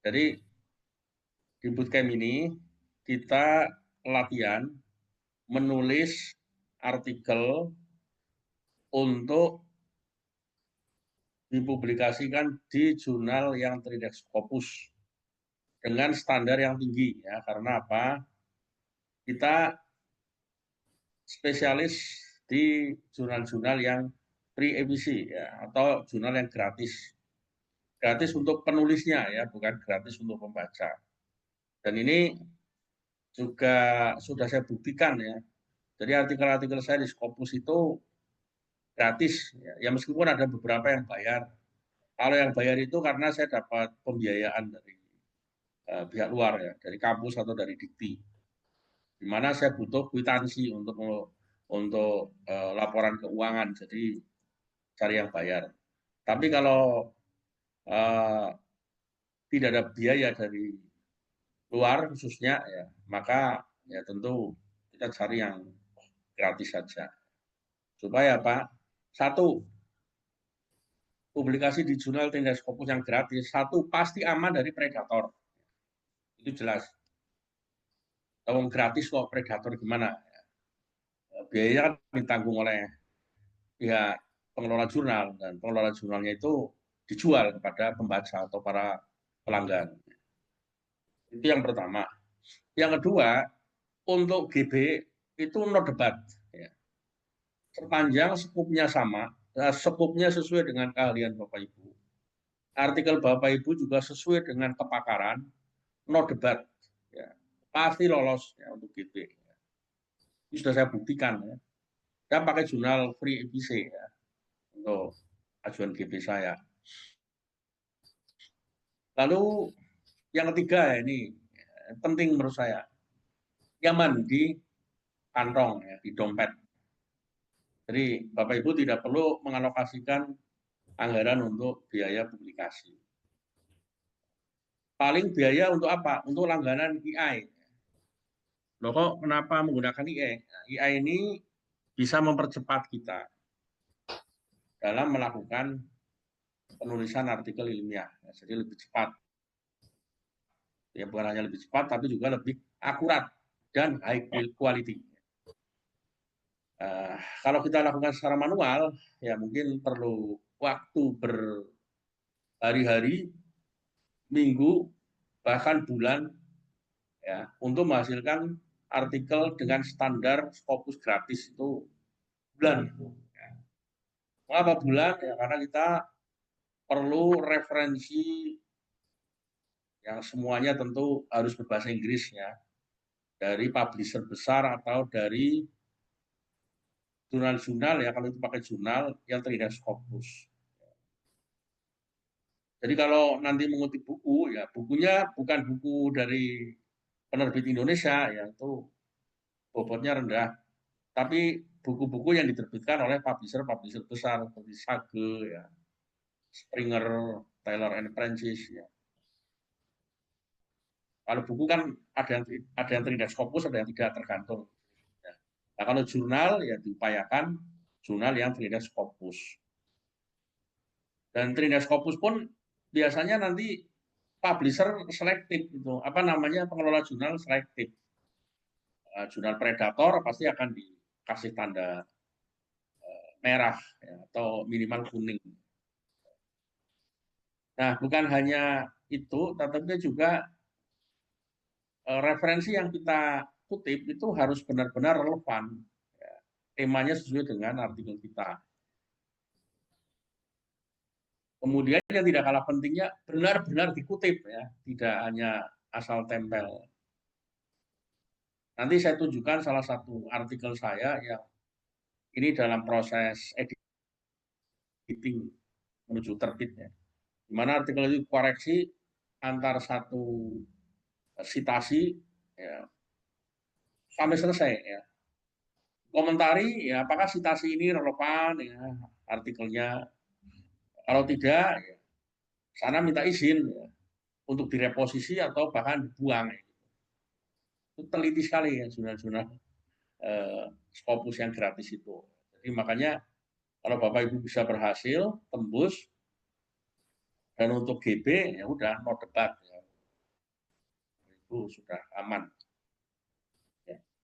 Jadi di bootcamp ini kita latihan menulis artikel untuk dipublikasikan di jurnal yang terindeks Scopus dengan standar yang tinggi ya. Karena apa? Kita spesialis di jurnal-jurnal yang free edisi ya, atau jurnal yang gratis. Gratis untuk penulisnya ya, bukan gratis untuk pembaca. Dan ini juga sudah saya buktikan ya. Jadi artikel-artikel saya di Scopus itu gratis ya, meskipun ada beberapa yang bayar. Kalau yang bayar itu karena saya dapat pembiayaan dari pihak luar ya, dari kampus atau dari Dikti. Di mana saya butuh kwitansi untuk laporan keuangan, jadi cari yang bayar. Tapi kalau uh, tidak ada biaya dari luar khususnya ya, maka ya tentu kita cari yang gratis saja. Supaya apa? Satu, publikasi di jurnal tindak Scopus yang gratis, satu pasti aman dari predator. Itu jelas. Kalau gratis kok predator gimana? Biayanya kan ditanggung oleh pihak pengelola jurnal dan pengelola jurnalnya itu dijual kepada pembaca atau para pelanggan. Itu yang pertama. Yang kedua, untuk GB itu no debat. Ya. Sepanjang skupnya sama, skupnya sesuai dengan keahlian Bapak Ibu. Artikel Bapak Ibu juga sesuai dengan kepakaran, no debat. Ya. Pasti lolos ya, untuk GB. Ini sudah saya buktikan. Ya. Saya pakai jurnal Free EPC ya, untuk ajuan GB saya. Lalu yang ketiga ya, ini penting menurut saya, nyaman di kantong, ya, di dompet. Jadi Bapak Ibu tidak perlu mengalokasikan anggaran untuk biaya publikasi. Paling biaya untuk apa? Untuk langganan EI. Loh kok kenapa menggunakan EI? Nah, EI ini bisa mempercepat kita dalam melakukan penulisan artikel ilmiah. Jadi lebih cepat. Ya bukan hanya lebih cepat, tapi juga lebih akurat dan high quality. Kalau kita lakukan secara manual, ya mungkin perlu waktu berhari-hari, minggu, bahkan bulan, ya, untuk menghasilkan artikel dengan standar Scopus gratis itu bulan. Ya. Mengapa bulan? Ya, karena kita perlu referensi yang semuanya tentu harus berbahasa Inggris ya, dari publisher besar atau dari jurnal-jurnal ya, kalau itu pakai jurnal yang terindeks Scopus. Jadi kalau nanti mengutip buku, ya bukunya bukan buku dari penerbit Indonesia, ya itu bobotnya rendah. Tapi buku-buku yang diterbitkan oleh publisher-publisher besar seperti Sage, ya, Springer, Taylor and Francis. Ya. Kalau buku kan ada yang terindeks Scopus, ada yang tidak, tergantung. Ya. Nah, kalau jurnal ya diupayakan jurnal yang terindeks Scopus. Dan terindeks Scopus pun biasanya nanti publisher selektif itu, apa namanya, pengelola jurnal selektif. Jurnal predator pasti akan dikasih tanda merah ya, atau minimal kuning. Nah, bukan hanya itu, tetapi juga referensi yang kita kutip itu harus benar-benar relevan. Ya. Temanya sesuai dengan artikel kita. Kemudian yang tidak kalah pentingnya benar-benar dikutip ya, tidak hanya asal tempel. Nanti saya tunjukkan salah satu artikel saya yang ini dalam proses editing menuju terbitnya. Di mana artikel itu koreksi antar satu sitasi ya, sampai selesai ya. Komentari ya apakah sitasi ini relevan ya artikelnya. Kalau tidak, ya, sana minta izin ya, untuk direposisi atau bahkan dibuang. Ya. Itu teliti sekali ya jurnal-jurnal Scopus yang gratis itu. Jadi makanya kalau Bapak Ibu bisa berhasil tembus dan untuk GB ya udah no debat. Ya. sudah aman.